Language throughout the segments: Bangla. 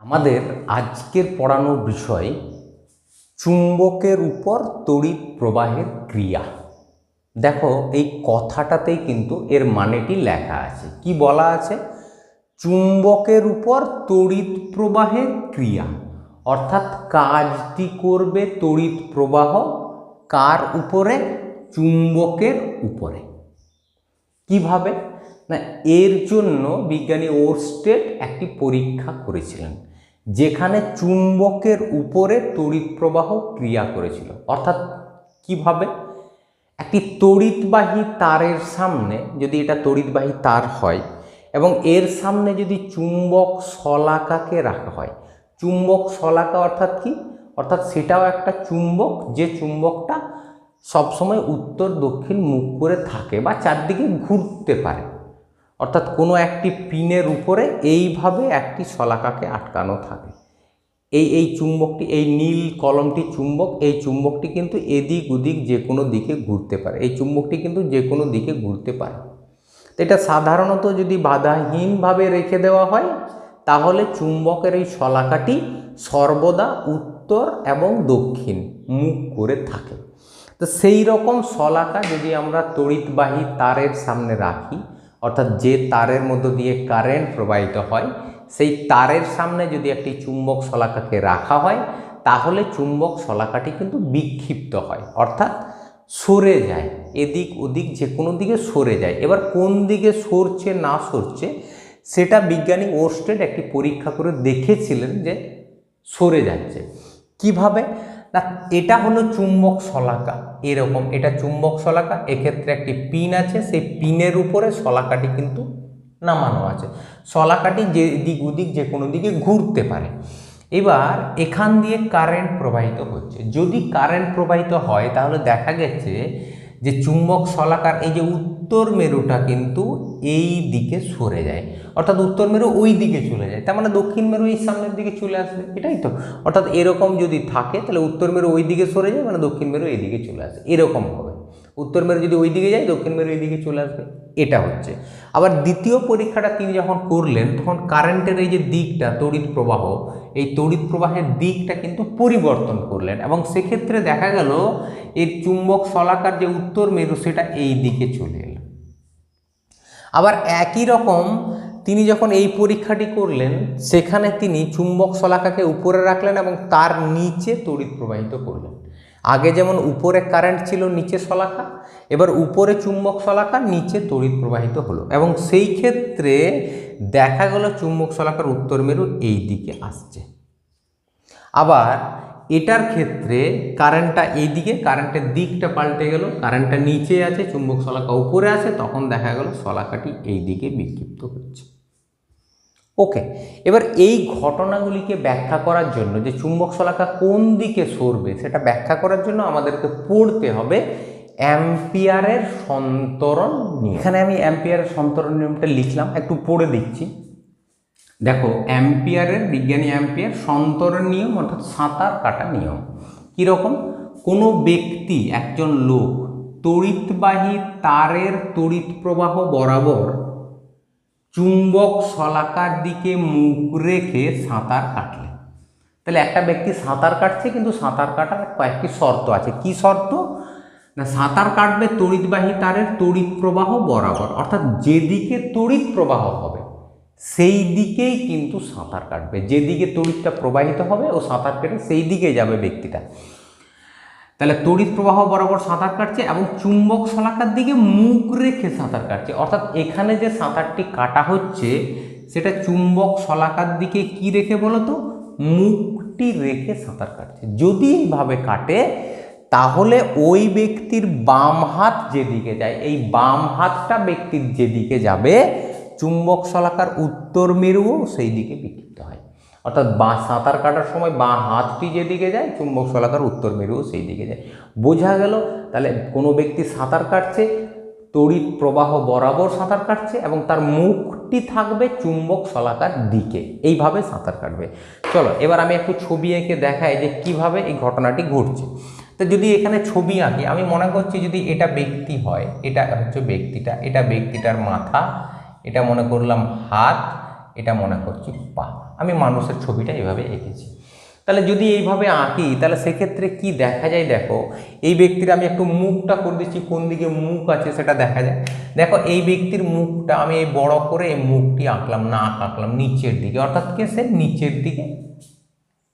আমাদের আজকের পড়ানোর বিষয় চুম্বকের উপর তড়িৎ প্রবাহের ক্রিয়া। দেখো এই কথাটাতেই কিন্তু এর মানেটি লেখা আছে। কি বলা আছে? চুম্বকের উপর তড়িৎ প্রবাহের ক্রিয়া, অর্থাৎ কাজটি করবে তড়িৎ প্রবাহ কার উপরে? চুম্বকের উপরে। কিভাবে না, এর জন্য বিজ্ঞানী ওরস্টেড একটি পরীক্ষা করেছিলেন যেখানে চুম্বকের উপরে তড়িৎ প্রবাহ ক্রিয়া করেছিল। অর্থাৎ কিভাবে? একটি তড়িৎবাহী তারের সামনে, যদি এটা তড়িৎবাহী তার হয় এবং এর সামনে যদি চুম্বক শলাকাকে রাখা হয়। চুম্বক শলাকা অর্থাৎ কি? অর্থাৎ সেটাও একটা চুম্বক, যে চুম্বকটা সবসময় উত্তর দক্ষিণ মুখ করে থাকে বা চারদিকে ঘুরতে পারে। অর্থাৎ কোনো একটি পিনের উপরে এইভাবে একটি শলাকাকে আটকানো থাকে। এই চুম্বকটি, এই নীল কলমটি চুম্বক, এই চুম্বকটি কিন্তু এদিক ওদিক যে কোনো দিকে ঘুরতে পারে। এই চুম্বকটি কিন্তু যে কোনো দিকে ঘুরতে পারে। তো এটা সাধারণত যদি বাধাহীনভাবে রেখে দেওয়া হয় তাহলে চুম্বকের এই শলাকাটি সর্বদা উত্তর এবং দক্ষিণ মুখ করে থাকে। তো সেই রকম শলাকা যদি আমরা তড়িৎবাহী তারের সামনে রাখি, অর্থাৎ যে তারের মধ্য দিয়ে কারেন্ট প্রবাহিত হয় সেই তারের সামনে যদি একটি চুম্বক শলাকাকে রাখা হয় তাহলে চুম্বক শলাকাটি কিন্তু বিক্ষিপ্ত হয়, অর্থাৎ সরে যায়, এদিক ওদিক যে কোনো দিকে সরে যায়। এবার কোন দিকে সরছে না সরছে সেটা বিজ্ঞানী ওরস্টেড একটি পরীক্ষা করে দেখেছিলেন যে সরে যাচ্ছে। কিভাবে না, এটা হলো চুম্বক শলাকা, এরকম এটা চুম্বক শলাকা, এক্ষেত্রে একটি পিন আছে, সেই পিনের উপরে শলাকাটি কিন্তু নামানো আছে। শলাকাটি যে দিক ওদিক যে কোনো দিকে ঘুরতে পারে। এবার এখান দিয়ে কারেন্ট প্রবাহিত হচ্ছে। যদি কারেন্ট প্রবাহিত হয় তাহলে দেখা গেছে যে চুম্বক শলাকার এই যে উত্তর মেরুটা কিন্তু এই দিকে সরে যায়, অর্থাৎ উত্তর মেরু ওই দিকে চলে যায়। তার মানে দক্ষিণ মেরু এই সামনের দিকে চলে আসবে, এটাই তো। অর্থাৎ এরকম যদি থাকে তাহলে উত্তর মেরু ওই দিকে সরে যায়, মানে দক্ষিণ মেরু এই দিকে চলে আসবে, এরকম হবে। উত্তর মেরু যদি ওই দিকে যায় দক্ষিণ মেরু এই দিকে চলে আসবে, এটা হচ্ছে। আবার দ্বিতীয় পরীক্ষাটা তিনি যখন করলেন তখন কারেন্টের এই যে দিকটা, তড়িৎ প্রবাহ, এই তড়িৎ প্রবাহের দিকটা কিন্তু পরিবর্তন করলেন এবং সেক্ষেত্রে দেখা গেল এই চুম্বক শলাকার যে উত্তর মেরু সেটা এই দিকে চলে এলো। আবার একই রকম তিনি যখন এই পরীক্ষাটি করলেন সেখানে তিনি চুম্বক শলাকাকে উপরে রাখলেন এবং তার নিচে তড়িৎ প্রবাহিত করলেন। আগে যেমন উপরে কারেন্ট ছিল, নিচে শলাকা, এবার উপরে চুম্বক শলাকা, নিচে তড়িৎ প্রবাহিত হলো এবং সেই ক্ষেত্রে দেখা গেল চুম্বক শলাকার উত্তর মেরু এই দিকে আসছে। আবার এটার ক্ষেত্রে কারেন্টটা এইদিকে, কারেন্টের দিকটা পাল্টে গেল, কারেন্টটা নিচে আছে, চুম্বক শলাকা উপরে আছে, তখন দেখা গেল শলাকাটি এই দিকে বিক্ষিপ্ত হচ্ছে। ওকে, এবার এই ঘটনাগুলিকে ব্যাখ্যা করার জন্য যে চুম্বক শলাকা কোন দিকে সরবে সেটা ব্যাখ্যা করার জন্য আমাদেরকে পড়তে হবে অ্যাম্পিয়ারের সন্তরণ নিয়ম। এখানে আমি অ্যাম্পিয়ারের সন্তরণ নিয়মটা লিখলাম, একটু পড়ে দিচ্ছি। দেখো, অ্যাম্পিয়ারের, বিজ্ঞানী অ্যাম্পিয়ার সন্তরণ নিয়ম অর্থাৎ সাঁতার কাটা নিয়ম। কীরকম? কোনো ব্যক্তি, একজন লোক তড়িৎবাহী তারের তড়িৎ প্রবাহ বরাবর চুম্বক শলাকার দিকে মুখ রেখে সাঁতার কাটলে, তাহলে একটা ব্যক্তি সাঁতার কাটছে, কিন্তু সাঁতার কাটার কয়েকটি শর্ত আছে। কি শর্ত? না, সাঁতার কাটবে তড়িৎবাহী তারের তড়িৎ প্রবাহ বরাবর, অর্থাৎ যেদিকে তড়িৎ প্রবাহ হবে সেই দিকেই কিন্তু সাঁতার কাটবে। যেদিকে তড়িৎটা প্রবাহিত হবে ও সাঁতার কেটে সেই দিকে যাবে ব্যক্তিটা। তাহলে তড়িৎ প্রবাহ বরাবর সাঁতার কাটছে এবং চুম্বক শলাকার দিকে মুখ রেখে সাঁতার কাটছে, অর্থাৎ এখানে যে সাঁতারটি কাটা হচ্ছে সেটা চুম্বক শলাকার দিকে কি রেখে বলো তো? মুখটি রেখে সাঁতার কাটছে। যদি এইভাবে কাটে তাহলে ওই ব্যক্তির বাম হাত যেদিকে যায়, এই বাম হাতটা ব্যক্তির যেদিকে যাবে চুম্বক শলাকার উত্তর মেরুও সেই দিকে বিক্ষিপ্ত হয়। অর্থাৎ সাঁতার কাটার সময় বাঁ হাতটি যেদিকে যায় চুম্বক শলাকার উত্তর মেরুও সেই দিকে যায়। বোঝা গেল? তাহলে কোনো ব্যক্তি সাঁতার কাটছে, তড়িৎ প্রবাহ বরাবর সাঁতার কাটছে এবং তার মুখটি থাকবে চুম্বক শলাকার দিকে, এইভাবে সাঁতার কাটবে। চলো এবার আমি একটু ছবি এঁকে দেখাই যে কিভাবে এই ঘটনাটি ঘটছে। তো যদি এখানে ছবি আঁকি, আমি মনে করছি যদি এটা ব্যক্তি হয়, এটা হচ্ছে ব্যক্তিটা, এটা ব্যক্তিটার মাথা, এটা মনে করলাম হাত, এটা মনে করছি পা। আমি মানুষের ছবিটা এভাবে এঁকেছি। তাহলে যদি এইভাবে আঁকি তাহলে সেক্ষেত্রে কি দেখা যায়, দেখো এই ব্যক্তির আমি একটু মুখটা করে দিচ্ছি, কোন দিকে মুখ আছে সেটা দেখা যায়। দেখো এই ব্যক্তির মুখটা আমি এই বড় করে এই মুখটি আঁকলাম, নাক আঁকলাম নিচের দিকে, অর্থাৎ কি সে নিচের দিকে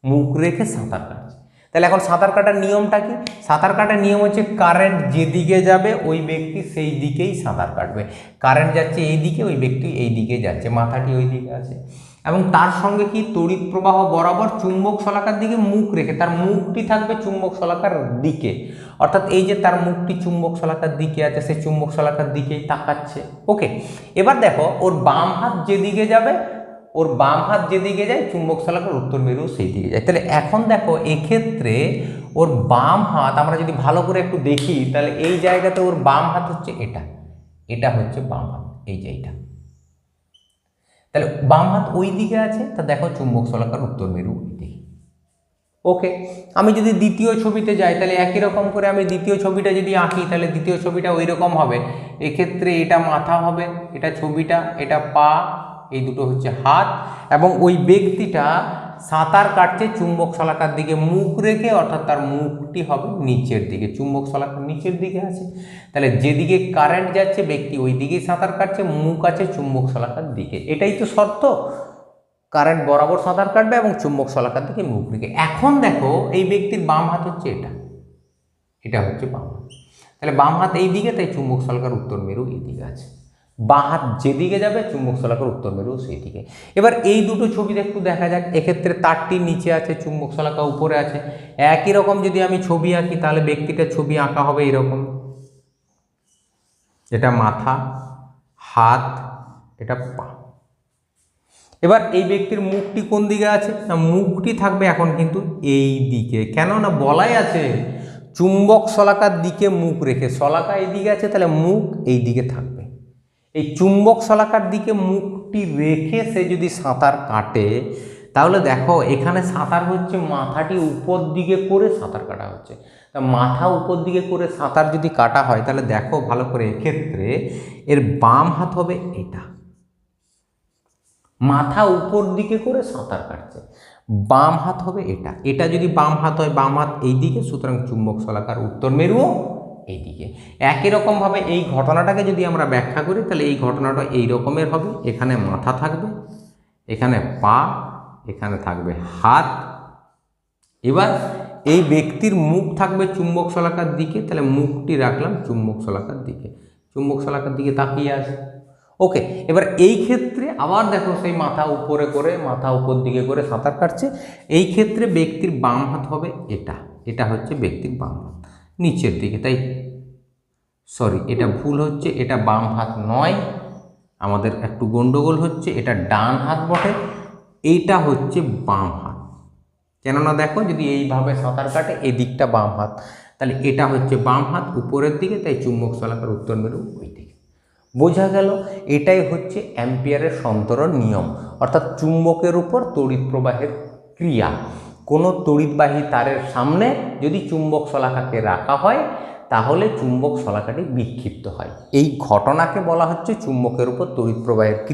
মুখ রেখে সাঁতার কাটছে। তাহলে এখন সাঁতার কাটার নিয়মটা কি? সাঁতার কাটার নিয়ম হচ্ছে কারেন্ট যেদিকে যাবে ওই ব্যক্তি সেই দিকেই সাঁতার কাটবে। কারেন্ট যাচ্ছে এই দিকে, ওই ব্যক্তি এই দিকে যাচ্ছে, মাথাটি ওই দিকে আছে, এবং তার সঙ্গে কি তড়িৎ প্রবাহ বরাবর চুম্বক শলাকার দিকে মুখ রেখে তার মুখটি থাকবে চুম্বক শলাকার দিকে, অর্থাৎ এই যে তার মুখটি চুম্বক শলাকার দিকে আছে, সে চুম্বক শলাকার দিকেই তাকাচ্ছে। ওকে, এবার দেখো ওর বাম হাত যেদিকে যাবে, ওর বাম হাত যেদিকে যায় চুম্বক শলাকার উত্তর মেরু সেই দিকে যায়। তাহলে এখন দেখো এক্ষেত্রে ওর বাম হাত আমরা যদি ভালো করে একটু দেখি তাহলে এই জায়গাতে ওর বাম হাত হচ্ছে এটা, এটা হচ্ছে বাম হাত, এই যে এইটা। তাহলে বাম হাত ওই দিকে আছে, তা দেখো চুম্বক শলাকার উত্তর মেরু ওই দিকে। ওকে, আমি যদি দ্বিতীয় ছবিতে যাই তাহলে একই রকম করে আমি দ্বিতীয় ছবিটা যদি আঁকি তাহলে দ্বিতীয় ছবিটা ওই রকম হবে। এক্ষেত্রে এটা মাথা হবে, এটা ছবিটা, এটা পা, এই দুটো হচ্ছে হাত, এবং ওই ব্যক্তিটা সাঁতার কাটছে চুম্বক শলাকার দিকে মুখ রেখে, অর্থাৎ তার মুখটি হবে নিচের দিকে, চুম্বক শলাকার নিচের দিকে আছে। তাহলে যেদিকে কারেন্ট যাচ্ছে ব্যক্তি ওই দিকেই সাঁতার কাটছে, মুখ আছে চুম্বক শলাকার দিকে, এটাই তো শর্ত। কারেন্ট বরাবর সাঁতার কাটবে এবং চুম্বক শলাকার দিকে মুখ রেখে। এখন দেখো এই ব্যক্তির বাম হাত হচ্ছে এটা, এটা হচ্ছে বাম হাত। তাহলে বাম হাত এই দিকে, তাই চুম্বক শলাকার উত্তর মেরু এই দিকে আছে। বাঁ হাত যেদিকে যাবে চুম্বক শলাকার উত্তর মেরু সেই দিকে। এবার এই দুটো ছবিতে একটু দেখা যাক। এক্ষেত্রে তারটি নিচে আছে, চুম্বক শলাকা উপরে আছে। একই রকম যদি আমি ছবি আঁকি তাহলে ব্যক্তিটার ছবি আঁকা হবে এরকম, এটা মাথা, হাত, এটা পা। এবার এই ব্যক্তির মুখটি কোন দিকে আছে না, মুখটি থাকবে এখন কিন্তু এই দিকে। কেন না বলাই আছে চুম্বক শলাকার দিকে মুখ রেখে, শলাকা এই দিকে আছে তাহলে মুখ এই দিকে থাকবে। এই চুম্বক শলাকার দিকে মুখটি রেখে সে যদি সাঁতার কাটে তাহলে দেখো এখানে সাঁতার হচ্ছে মাথাটি উপর দিকে করে সাঁতার কাটা হচ্ছে। তা মাথা উপর দিকে করে সাঁতার যদি কাটা হয় তাহলে দেখো ভালো করে, এক্ষেত্রে এর বাম হাত হবে এটা, মাথা উপর দিকে করে সাঁতার কাটছে, বাম হাত হবে এটা, এটা যদি বাম হাত হয় বাম হাত এই দিকে, সুতরাং চুম্বক শলাকার উত্তর মেরুও এইদিকে। একই রকমভাবে এই ঘটনাটাকে যদি আমরা ব্যাখ্যা করি তাহলে এই ঘটনাটা এই রকমের হবে। এখানে মাথা থাকবে, এখানে পা, এখানে থাকবে হাত। এবার এই ব্যক্তির মুখ থাকবে চুম্বক শলাকার দিকে, তাহলে মুখটি রাখলাম চুম্বক শলাকার দিকে, চুম্বক শলাকার দিকে তাকিয়ে আসে। ওকে, এবার এই ক্ষেত্রে আবার দেখো সেই মাথা উপরে করে, মাথা উপর দিকে করে সাঁতার কাটছে। এই ক্ষেত্রে ব্যক্তির বাম হাত হবে এটা, এটা হচ্ছে ব্যক্তির বাম হাত নিচের দিকে, তাই সরি এটা ভুল হচ্ছে, এটা বাম হাত নয়, আমাদের একটু গন্ডগোল হচ্ছে, এটা ডান হাত বটে, এইটা হচ্ছে বাম হাত। কেননা দেখো যদি এইভাবে সাঁতার কাটে এই দিকটা বাম হাত, তাহলে এটা হচ্ছে বাম হাত উপরের দিকে, তাই চুম্বক শলাকার উত্তর মেরু ওই দিকে। বোঝা গেল, এটাই হচ্ছে অ্যাম্পিয়ারের সন্তরণ নিয়ম, অর্থাৎ চুম্বকের উপর তড়িৎ প্রবাহের ক্রিয়া। কোনো তড়িৎবাহী তারের সামনে যদি চুম্বক শলাকাকে রাখা হয় তাহলে চুম্বক শলাকাটি বিক্ষিপ্ত হয়। এই ঘটনাকে বলা হচ্ছে চুম্বকের উপর তড়িৎ প্রবাহের ক্রিয়া।